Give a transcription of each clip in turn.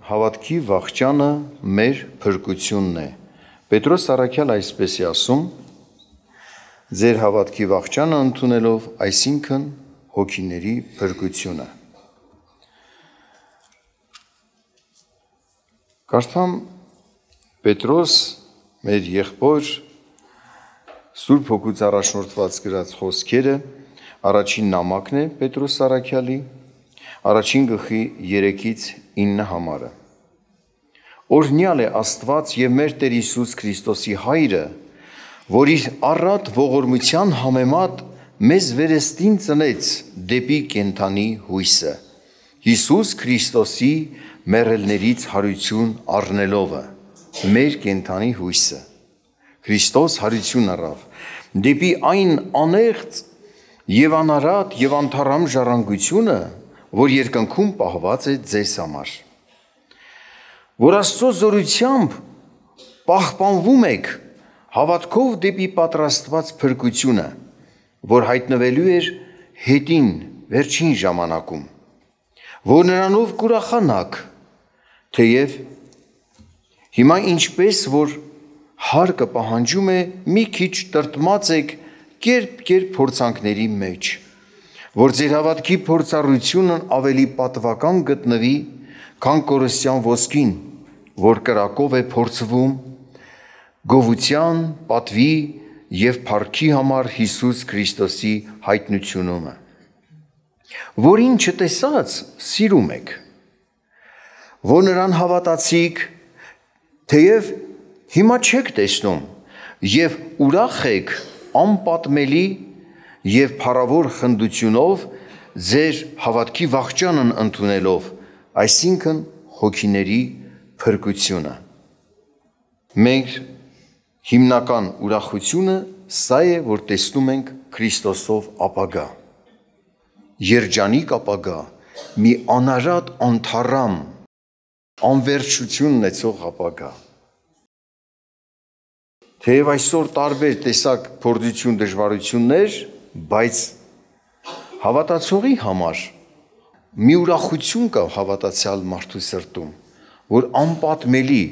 հավատքի վախճանը մեր փրկությունն է։ Պետրոս առաքյալ այսպես է ասում. ձեր հավատքի վախճանը ընդունելով, այսինքն հոգիների փրկությունը։ Կարդամ Պետրոս մեր եղբոր Սուրբ Հոգուց առաջնորդված գրած խոսքերը, առաջին նամակն է Պետրոս առաքյալի, առաջին գլխի 3-ից 9 համարը։ Օրհնյալ է Աստված և մեր Տեր Հիսուս Քրիստոսի Հայրը, որ իր առատ ողորմության համեմատ մեզ վերստին ծնեց դեպի կենդանի հույսը, Հիսուս Քրիստոսի մեռելներից հարություն առնելովը, մեր կենդանի հույսը, Քրիստոս հարություն առավ, դեպի այն անեղծ և անարատ և անթառամ ժառանգությունը, որ երկնքում պահված է ձեզ համար, որ Աստծո զորությամբ պահպանվում եք հավատքով դեպի պատրաստված փրկությունը, որ հայտնվելու էր հետին վերջին ժամանակում, որ նրանով կուրախանաք, թեև հիմա ինչպես որ հարկը պահանջում է, մի քիչ տրտմած եք կերպ փորձանքների մեջ, որ ձեր հավատքի փորձառությունն ավելի պատվական գտնվի, քան կորստյան ոսկին, որ կրակով է փորձվում, գովության, պատվի և փառքի համար Հիսուս Քրիստոսի հայտնությունումը, որին չտեսած սիրում եք, որ նրան հավատացիք, թեև հիմա չեք տեսնում և ուրախ եք անպատմելի և փառավոր խնդությունով ձեր հավատքի վախճանն ընդունելով, այսինքն հոգիների փրկությունը։ Մեր հիմնական ուրախությունը սա է, որ տեսնում ենք Քրիստոսով ապագա, երջանիկ ապագա, մի անարատ անթառամ, անվերջություն ունեցող ապագա։ Թեև այսօր տարբեր տեսակ փորձություն դժվարություններ, բայց հավատացողի համար մի ուրախություն կա հավատացյալ մարդու սրտում, որ անպատմելի,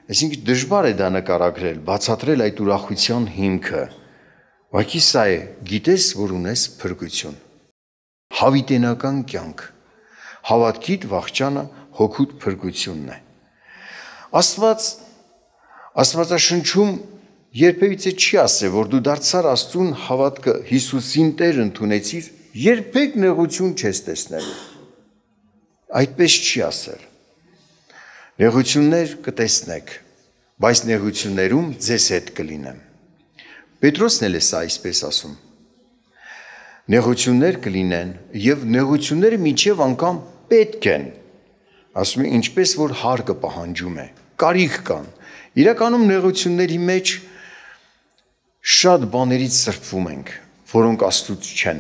այսինքն դժվար է դա նկարագրել, բացատրել այդ ուրախության հիմքը, ուղղակի սա է, գիտես, որ ունես փրկություն, հավիտենական կյանք, հավատքիդ վախճանը հոգուտ փրկությունն է։ Աստվածաշնչում երբևիցե չի ասել, որ դու դարձար Աստծուն հավատքը Հիսուսին Տեր ընդունեցիր, երբեք նեղություն չես տեսնելու։ Այդպես չի ասել։ Նեղություններ կտեսնեք, բայց նեղություններում ձեզ հետ կլինեմ։ Պետրոսն էլ է սա այսպես ասում։ Նեղություններ կլինեն և նեղությունները մինչև անգամ պետք են, ասում է, ինչպես որ հարկը պահանջում է, կարիք կան, իրականում նեղությունների մեջ շատ բաներից սրբվում ենք, որոնք Աստծուց չեն։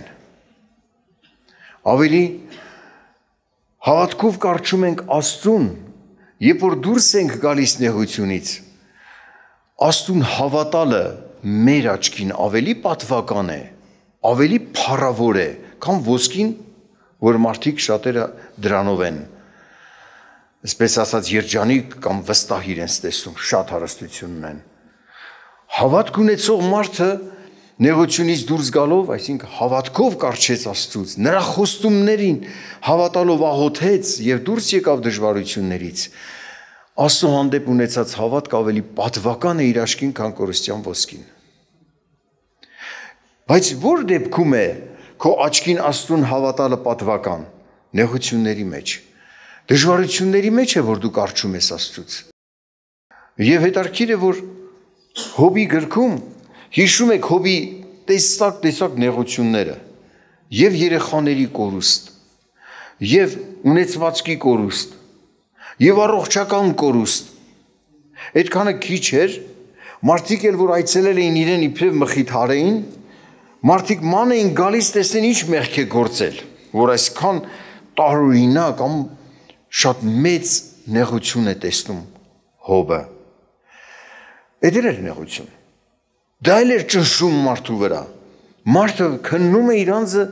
Ավելի հավատքով կարչում ենք Աստծուն, երբ որ դուրս ենք գալիս նեղությունից, Աստծուն հավատալը մեր աչքին ավելի պատվական է, ավելի փառավոր է, քան ոսկին, որ մարդիկ շատերը դրանով են, այսպես ասած երջանիկ կամ վստահ իրենց տեսում, շատ հարստություն ունեն։ Հավատք ունեցող մարդը նեղությունից դուրս գալով, այսինքն հավատքով կառչեց Աստծուց, նրա խոստումներին հավատալով աղոթեց և դուրս եկավ դժվարություններից, Աստծո հանդեպ ունեցած հավատք ավելի պատվական է իր աչքին, քան կորստյան ոսկին։ Բայց որ դեպքում է քո աչքին Աստծուն հավատալը պատվական, նեղությունների մեջ, դժվարությունների մեջ է, որ դու կառչում ես Աստծուց։ Եվ հետարքիր է, որ Հոբի գրքում հիշում եք Հոբի տեսակ նեղությունները, և երեխաների կորուստ, և ունեցվածքի կորուստ, և առողջական կորուստ, այդքանը քիչ էր, մարդիկ էլ, որ այցելել էին իրեն իբրև մխիթարեին, մարդիկ ման էին գալիս տեսնեն ինչ մեղք է գործել, որ այսքան տարօրինակ, շատ մեծ նեղություն է տեսնում Հոբը։ Էդ էր նեղություն։ Դա էլ էր ճնշում մարդու վրա։ Մարդը քննում է իր անձը,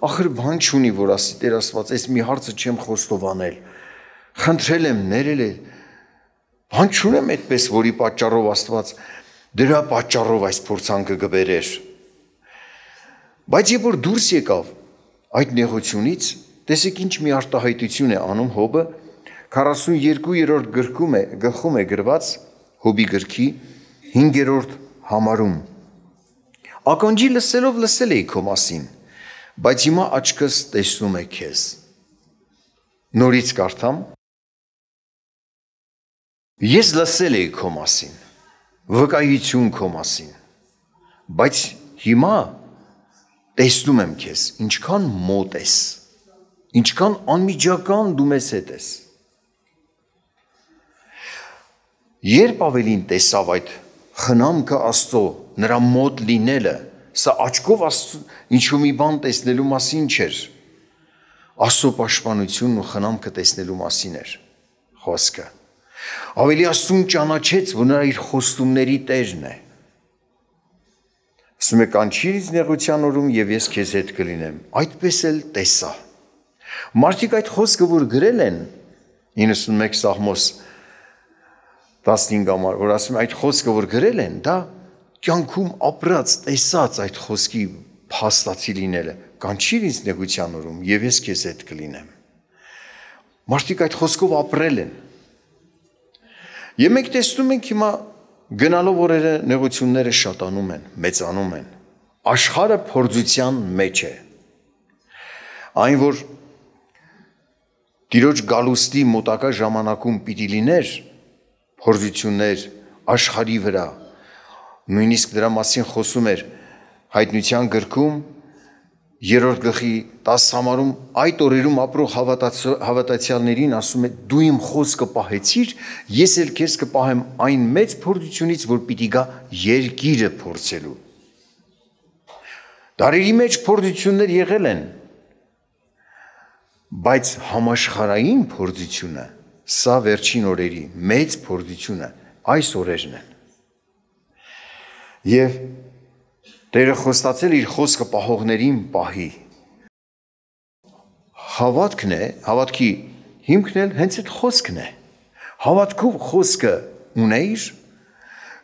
ախր բան չունի, որ ասի Տեր Աստված, այս մի հարցը չեմ խոստովանել։ խնդրել եմ, ներել է, բան չունեմ այդպես, որի պատճառով Աստված դրա պատճառով այս փորձանքը կբերեր։ Բայց երբ որ դուրս եկավ այդ նեղությունից, տեսեք ինչ մի արտահայտություն է անում Հոբը 42-րդ գլխում է գրված Հոբի գրքի 5-րդ համարում։ Ականջի լսելով լսել էի քո մասին, բայց հիմա աչքս տեսնում է քեզ։ Նորից կարդամ. Ես լսել էի քո մասին, վկայություն քո մասին, բայց հիմա տեսնում եմ քեզ, ինչքան մոտ ես, ինչքան անմիջական դու մեզ հետ ես։ Երբ ավելին տեսավ այդ խնամքը Աստծո, նրա մոտ լինելը, սա աչքով ինչ-որ մի բան տեսնելու մասին չէր, Աստծո պաշտպանությունն ու խնամքը տեսնելու մասին էր խոսքը։ Ավելի Աստծուն ճանաչեց, որ նրա իր խոստումների տերն է։ Ասում է կանչիր ինձ նեղության օրում և ես քեզ հետ կլինեմ, այդպես էլ տեսա։ Մարդիկ այդ խոսքը, որ գրել են 91 Սաղմոս 15 համար, որ ասում է այդ խոսքը, որ գրել են, դա կյանքում ապրած, տեսած այդ խոսքի փաստացի լինելը, կանչիր ինձ նեղության օրում և ես քեզ հետ կլինեմ։ Մարդիկ այդ խոսքով ապրել են։ Եվ մենք տեսնում ենք հիմա գնալով օրերը նեղությունները շատանում են, մեծանում են։ Աշխարհը փորձության մեջ է։ Այն, որ Տիրոջ գալուստի մոտակա ժամանակում պիտի լիներ փորձություններ աշխարհի վրա, նույնիսկ դրա մասին խոսում էր Հայտնության գրքում 3-րդ գլխի 10 համարում այդ օրերում ապրող հավատացյալներին ասում է դու իմ խոսքը պահեցիր, ես էլ քեզ կպահեմ այն մեծ փորձությունից, որ պիտի գա երկիրը փորձելու։ Դարերի մեջ փորձություններ եղել են, բայց համաշխարհային փորձությունը, սա վերջին օրերի մեծ փորձությունը այս օրերն են։ Եվ Տերը խոստացել իր խոսքը պահողներին պահի։ Հավատքն է, հավատքի հիմքն էլ հենց այդ խոսքն է։ Հավատքով խոսքը ունեիր,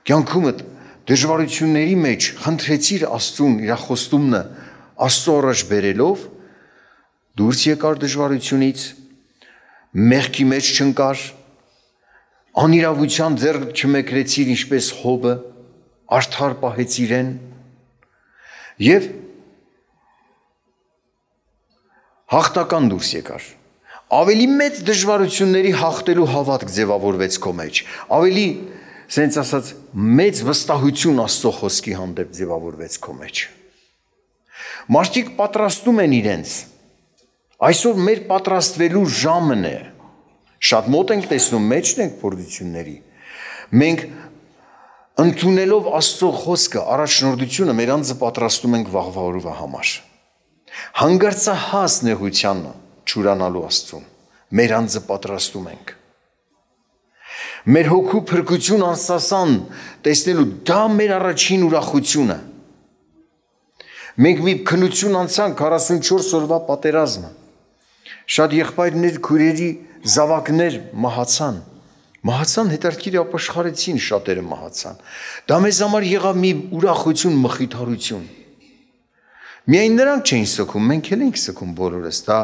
կյանքումդ դժվարությունների մեջ խնդրեցիր Աստծուն իր խոստումն Աստծո առաջ բերելով, դուրս եկար դժվարությունից, մեղքի մեջ չընկար, անիրավության ձեռք չմեկրեցիր ինչպես Հոբը, արդար պահեց իրեն, և հաղթական դուրս եկար, ավելի մեծ դժվարությունների հաղթելու հավատք ձևավորվեց քո մեջ, ավելի, սենց ասած, մեծ վստահություն Աստծո խոսքի հանդեպ ձևավորվեց քո մեջ։ Մարդիկ պատրաստում են իրենց, այսօր մեր պատրաստվելու ժամն է, շատ մոտ ենք տեսնում, մեջն ենք փորձությունների, մենք ընդունելով Աստծո խոսքը, առաջնորդությունը մեր անձը պատրաստում ենք վաղվա օրվա համար։ Հանգարցահաս նեղությանը չուրանալու Աստծուն, մեր անձը պատրաստում ենք։ Մեր հոգու փրկություն անսասան տեսնելու, դա մեր առաջին ուրախությունը։ Մենք մի քնություն անցանք 44 օրվա պատերազմը։ Շատ եղբայրներ, քույրերի զավակներ մահացան։ Մահացան, հետարքիր ապաշխարեցին, շատերը մահացան։ Դա մեզ համար եղավ մի ուրախություն, մխիթարություն։ Միայն նրանք չէին սգում, մենք էլ ենք սգում բոլորս, դա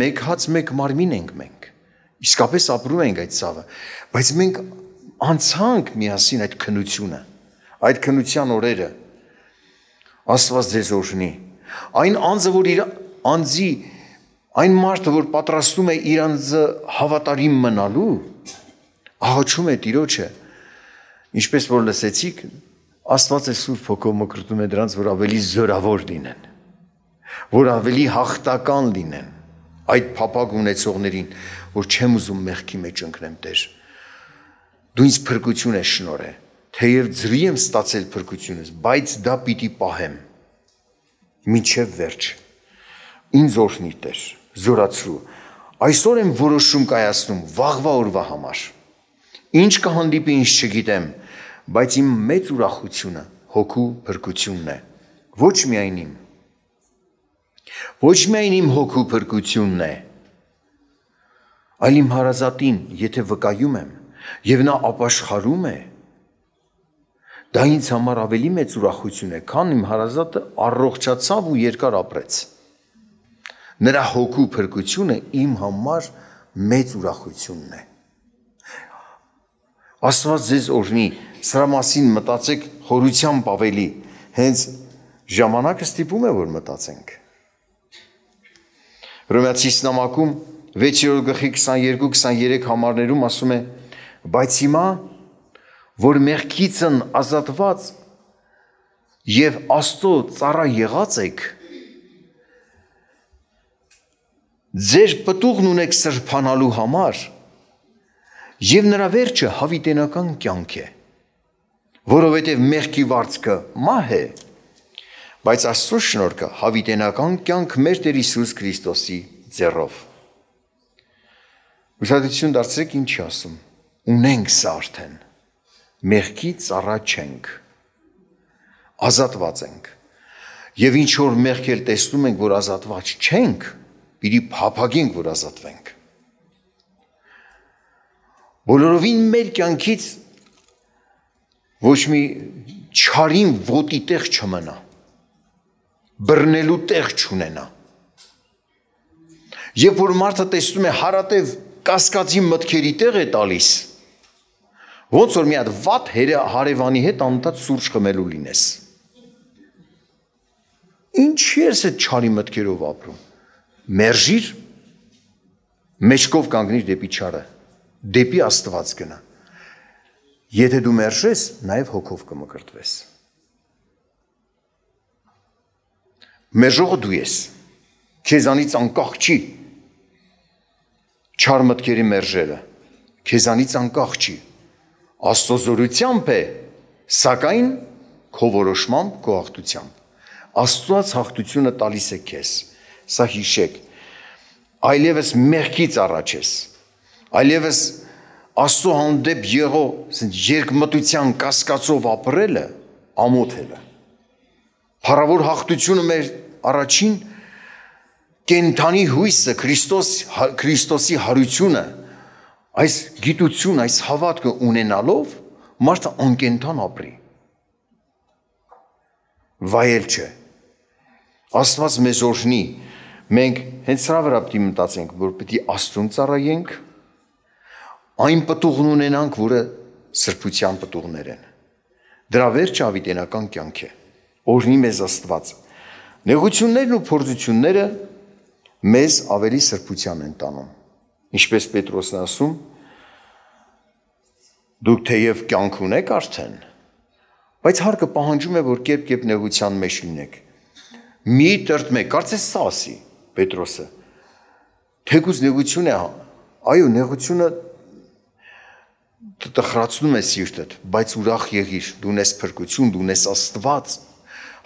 մեկ հաց, մեկ մարմին ենք մենք։ Իսկապես ապրում ենք այդ ցավը, բայց մենք անցանք միասին այդ քնությունը, այդ քնության օրերը։ Աստված ձեզ օրհնի։ Այն անձը, որ իր անձի, այն մարդը, որ պատրաստում է իր անձը հավատարիմ մնալու, աղաչում է Տիրոջը, ինչպես որ լսեցիք, Աստված է Սուրբ Հոգով մկրտում է դրանց, որ ավելի զորավոր լինեն, որ ավելի հաղթական լինեն այդ փափագ ունեցողներին, որ չեմ ուզում մեղքի մեջ ընկնեմ, Տեր, դու ինձ փրկություն ես շնորհել, թեև ձրի եմ ստացել փրկությունս, բայց դա պիտի պահեմ մինչև վերջ, ինձ օրհնի Տեր, զորացրու, այսօր եմ որոշում կայացնում վաղվա օրվա համար, ինչ կհանդիպի ինչ չգիտեմ, բայց իմ մեծ ուրախությունը հոգու փրկությունն է, ոչ միայն իմ հոգու փրկությունն է, Այլ իմ հարազատին, եթե վկայում եմ, եւ նա ապաշխարում է, դա ինձ համար ավելի մեծ ուրախություն է, քան իմ հարազատը առողջացավ ու երկար ապրեց։ Նրա հոգու փրկությունը իմ համար մեծ ուրախությունն է։ Աստված ձեզ օրհնի, սրա մասին մտածեք խորությամբ ավելի, հենց ժամանակը ստիպում է, որ մտածենք։ Հռոմեացիս նամակում 6-րդ գլխի 22-23 համարներում ասում է. բայց հիմա, որ մեղքիցն ազատված եւ Աստծո ծառա եղած եք, ձեր պտուղն ունեք սրբանալու համար, եւ նրա վերջը հավիտենական կյանք է, որովհետեւ մեղքի վարձքը մահ է, բայց Աստծո շնորհքը հավիտենական կյանք մեր Տեր Հիսուս Քրիստոսի ձեռով։ Ուսուցություն դարձրեք ինչ ասում, ունենք սա արդեն, մեղքի ծառա չենք, ազատված ենք, եւ ինչ որ մեղք էլ տեսնում ենք, որ ազատված չենք, պիտի փափագենք, որ ազատվենք։ Բոլորովին մեր կյանքից ոչ մի չարին ոտի տեղ չմնա, բռնելու տեղ չունենա։ Երբ որ մարդը տեսնում է հարատև կասկածի մտքերի տեղ է տալիս, ոնց որ մի հատ վատ հարևանի հետ անընդհատ սուրճ խմելու լինես։ Ինչի ես այդ չարի մտքերով ապրում։ Մերժիր, մեջքով կանգնիր դեպի չարը, դեպի Աստված գնա։ Եթե դու մերժես, նաև հոգով կմկրտվես։ Մերժողը դու ես, քեզանից անկախ չի չար մտքերի մերժելը, քեզանից անկախ չի, Աստծո զորությամբ է, սակայն քո որոշմամբ, քո հաղթությամբ։ Աստված հաղթությունը տալիս է քեզ, սա հիշեք, այլևս մեղքից առաջ ես, այլևս Աստծո հանդեպ եղող երկմտության կասկածով ապրելը ամոթ է։ Փառավոր հաղթությունը մեր առաջին կենթանի հույսը, Քրիստոսի հարությունը, այս գիտություն, այս հավատքը ունենալով մարդը անկենթան ապրի։ Վայել չէ։ Աստված մեզ օրհնի, մենք հենց սրա վրա պետք է մտածենք, որ պետք է Աստծուն ծառայենք, այն պտուղն ունենանք, որը սրբության պտուղներ են։ Դրա վերջը հավիտենական կյանք է։ Օրհնի մեզ Աստված։ Նեղություններն ու փորձությունները մեզ ավելի սրբության են տանում։ Ինչպես Պետրոսն ասում, դուք թեև կյանք ունեք արդեն, բայց հարկը պահանջում է, որ կերպ նեղության մեջ լինեք։ Մի տրտմեք, կարծես սա ասի Պետրոսը։ Թեկուզ նեղություն է, այո, նեղությունը տխրացնում է սիրտդ, բայց ուրախ եղիր, դու ունես փրկություն, դու ունես Աստված,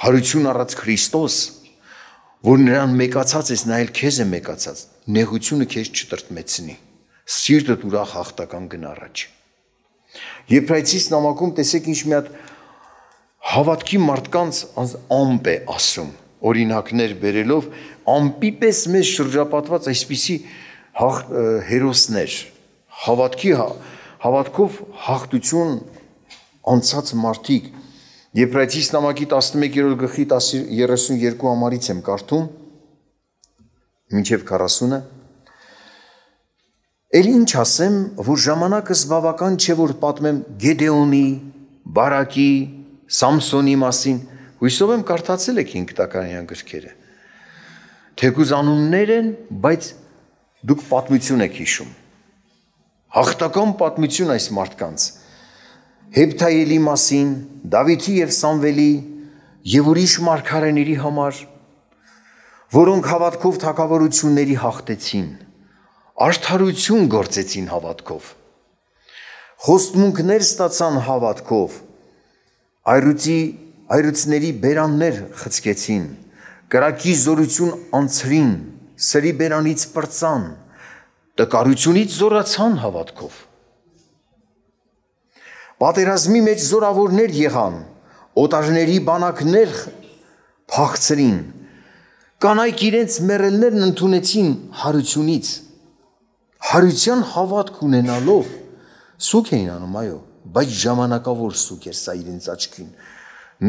հարություն առած Քրիստոս, որ նրան մեկացած ես, նա էլ քեզ է մեկացած, նեղությունը քեզ չտրտմեցնի, սիրտդ ուրախ հաղթական գնա առաջ։ Եբրայեցիս նամակում տեսեք ինչ մի հատ հավատքի մարդկանց ամպ է ասում, օրինակներ բերելով, ամպի պես մեզ շրջապատված այսպիսի հերոսներ, հավատքով հաղթություն անցած մարդիկ, Եբրայեցիս նամակի 11-րդ գլխի 32 համարից եմ կարդում, մինչև 40-ը, Էլ ինչ ասեմ, որ ժամանակս բավական չէ, որ պատմեմ Գեդեոնի, Բարակի, Սամսոնի մասին, հույսով եմ կարդացել եք 5 տականյան գրքերը, թեկուզ անուններ են, բայց դուք պատմություն եք հիշում, հաղթական պատմություն այս մարդկանց, Հեբթայելի մասին, Դավիթի և Սամվելի և ուրիշ մարգարեների համար, որոնք հավատքով թագավորությունների հաղթեցին, արդարություն գործեցին հավատքով, խոստմունքներ ստացան հավատքով, այրուցների բերաններ խցկեցին, կրակի զորություն անցրին, սրի բերանից պրծան, տկարությունից զորացան հավատքով, պատերազմի մեջ զորավորներ եղան, օտարների բանակներ փախցրին, կանայք իրենց մեռելներն ընդունեցին հարությունից, հարության հավատք ունենալով սուկ էին անում, այո, բայց ժամանակավոր սուկ էր սա իրենց աչքին,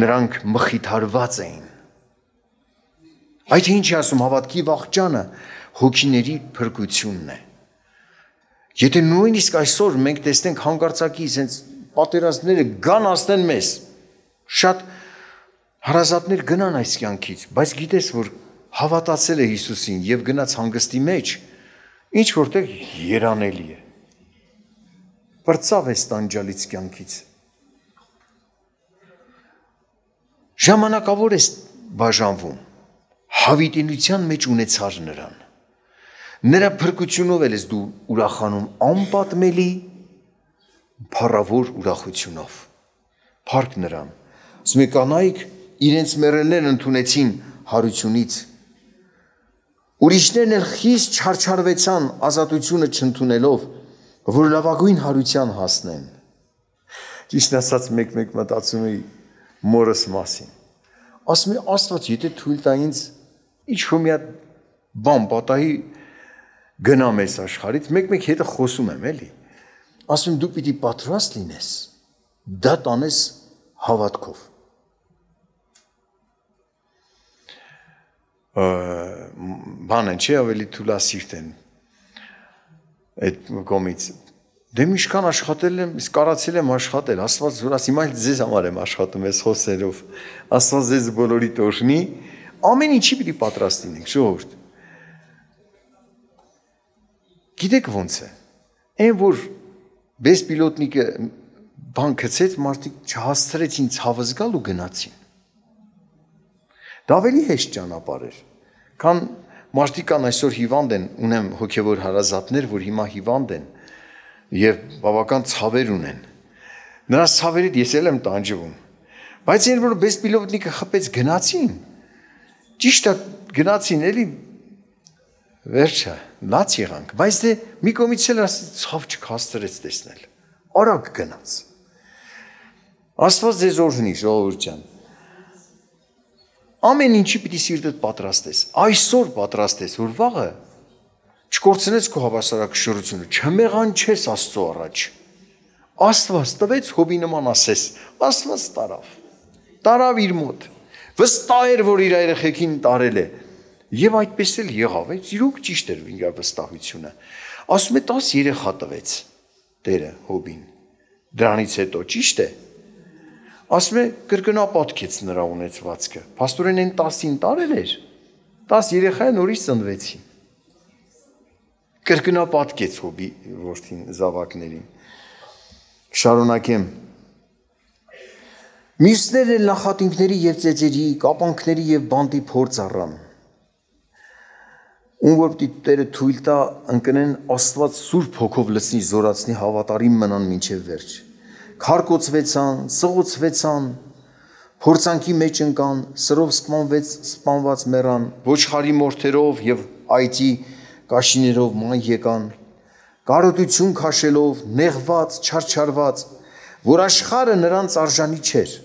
նրանք մխիթարված էին։ Այդ ինչ է ասում հավատքի վախճանը հոգիների փրկությունն է։ Եթե նույնիսկ այսօր մենք տեսնենք հանկարծակի sense պատերազմները գան ասնեն մեզ, շատ հարազատներ գնան այս կյանքից, բայց գիտես որ հավատացել է Հիսուսին եւ գնաց հանգստի մեջ, ինչ որտեղ երանելի է։ Բրծավ է տանջալից կյանքից։ Ժամանակավոր է բաժանվում, հավիտենության մեջ ունեցար նրան։ Նրա փրկությունով էլ ես դու ուրախանում անպատմելի փառավոր ուրախությունով։ Փառք նրան։ Ասում է կանայք իրենց մեռելներն ընդունեցին հարությունից։ Ուրիշներն էլ խիստ չարչարվեցան ազատությունը չընդունելով, որ լավագույն հարության հասնեն։ Ճիշտ ասած մեկ մտածում էի մորս մասին։ Ասում է Աստված, եթե թույլ տա ինձ ինչ-որ մի հատ բան պատահի գնամ այս աշխարհից, մեկ հետը խոսում եմ, էլի։ Ասում եմ դու պիտի պատրաստ լինես, դա տանես հավատքով։ Բան են, չէ, ավելի թուլասիրտ են այդ կողմից։ Դե միշքան աշխատել եմ, իսկ կարացել եմ աշխատել, Աստված զորաս, հիմա էլ ձեզ համար եմ աշխատում այս խոսերով, Աստված ձեզ բոլորի տորհնի, ամեն ինչի պիտի պատրաստ լինենք, ժողովուրդ։ Գիտեք ոնց է, այն որ բես պիլոտնիկը բան գցեց, մարդիկ չհասցրեցին ցավը զգալ ու գնացին։ Դա ավելի հեշտ ճանապարհ էր, քան մարդիկ կան այսօր հիվանդ են, ունեմ հոգևոր հարազատներ, որ հիմա հիվանդ են եւ բավական ցավեր ունեն։ Նրանց ցավերից ես էլ եմ տանջվում։ Բայց այն որ բես պիլոտնիկը խփեց գնացին։ Ճիշտ է, գնացին, էլի վերջը, լաց եղանք, բայց դե մի կողմից էլ ցավ չքաստրեց տեսնել։ Արագ գնաց։ Աստված ձեզ օրհնի, ժողովուրդ ջան։ Ամեն ինչի պիտի սիրտդ պատրաստես, այսօր պատրաստես, որ վաղը չկորցնես քո հավասարակշռությունը, չմեղանչես Աստծո առաջ։ Աստված տվեց հոբի նման ասես, Աստված տարավ իր մոտ, վստահ էր, որ իր երեխեքին տարել է, եւ այդպես էլ եղավ, իրոք ճիշտ էր իր վստահությունը։ Ասում է 10 երեխա տվեց Տերը հոբին, դրանից հետո ճիշտ է։ Ասում է կրկնապատկեց նրա ունեցվածքը, փաստորեն այն 10-ին տարել էր, 10 երեխա նորից ծնվեցին։ Կրկնապատկեց հոբի որդին զավակներին։ Շարունակեմ։ Մյուսներն էլ նախատինքների եւ ծեծերի, կապանքների եւ բանտի փորձ առան։ Ում որ պիտի Տերը թույլ տա ընկնեն Աստված Սուրբ Հոգով լցնի զորացնի հավատարիմ մնան մինչև վերջ։ Քարկոծվեցան, սղոցվեցան, փորձանքի մեջ ընկան, սրով սպանված մեռան, ոչխարի մորթերով եւ այծի կաշիներով ման եկան, կարոտություն քաշելով, նեղված, չարչարված, որ աշխարհը նրանց արժանի չէր։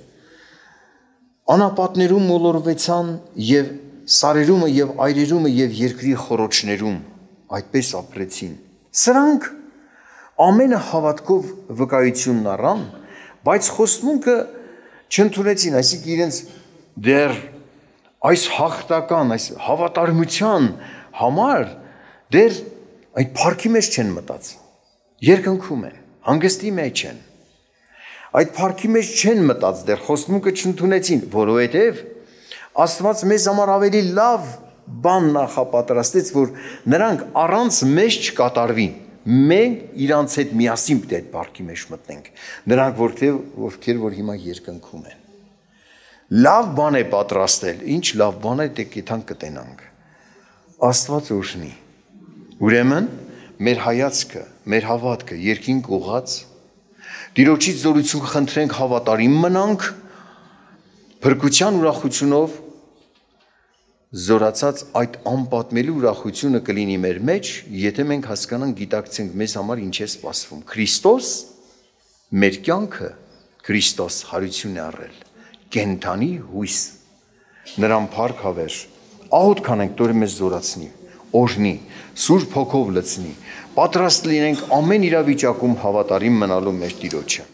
Անապատներում մոլորվեցան եւ սարերումը եւ այրերումը եւ երկրի խորոչներում այդպես ապրեցին։ Սրանք ամենը հավատքով վկայությունն առան, բայց խոստմունքը չընդունեցին, այսինքն իրենց դեռ այս հաղթական, այս հավատարմության համար դեռ այդ փառքի մեջ չեն մտած։ Երկնքում են, հանգստի մեջ են։ Այդ փառքի մեջ չեն մտած, դեռ խոստմունքը չընդունեցին, որովհետև Աստված մեզ համար ավելի լավ բան նախապատրաստեց, որ նրանք առանց մեզ չկատարվին։ Մենք իրանց հետ միասին պետք է այդ փառքի մեջ մտնենք։ Նրանք ովքեր որ հիմա երկնքում են։ Լավ բան է պատրաստել, ինչ լավ բան է, դե կեթան կտենանք։ Աստված օրհնի։ Ուրեմն մեր հայացքը, մեր հավատքը երկինք ուղղած, Տիրոջից զորություն խնդրենք հավատարիմ մնանք, փրկության ուրախությունով զորացած այդ անպատմելի ուրախությունը կլինի մեր մեջ, եթե մենք հասկանանք, գիտակցենք մեզ համար ինչ է սպասվում։ Քրիստոս մեր կյանքը, Քրիստոս հարություն է առել, կենթանի հույս, նրան փառք հավեր, աղոթք անենք, Տերը մեզ զորացնի, օրհնի, Սուրբ Հոգով լցնի, պատրաստ լինենք ամեն իրավիճակում հավատարիմ մնալու մեր Տիրոջը։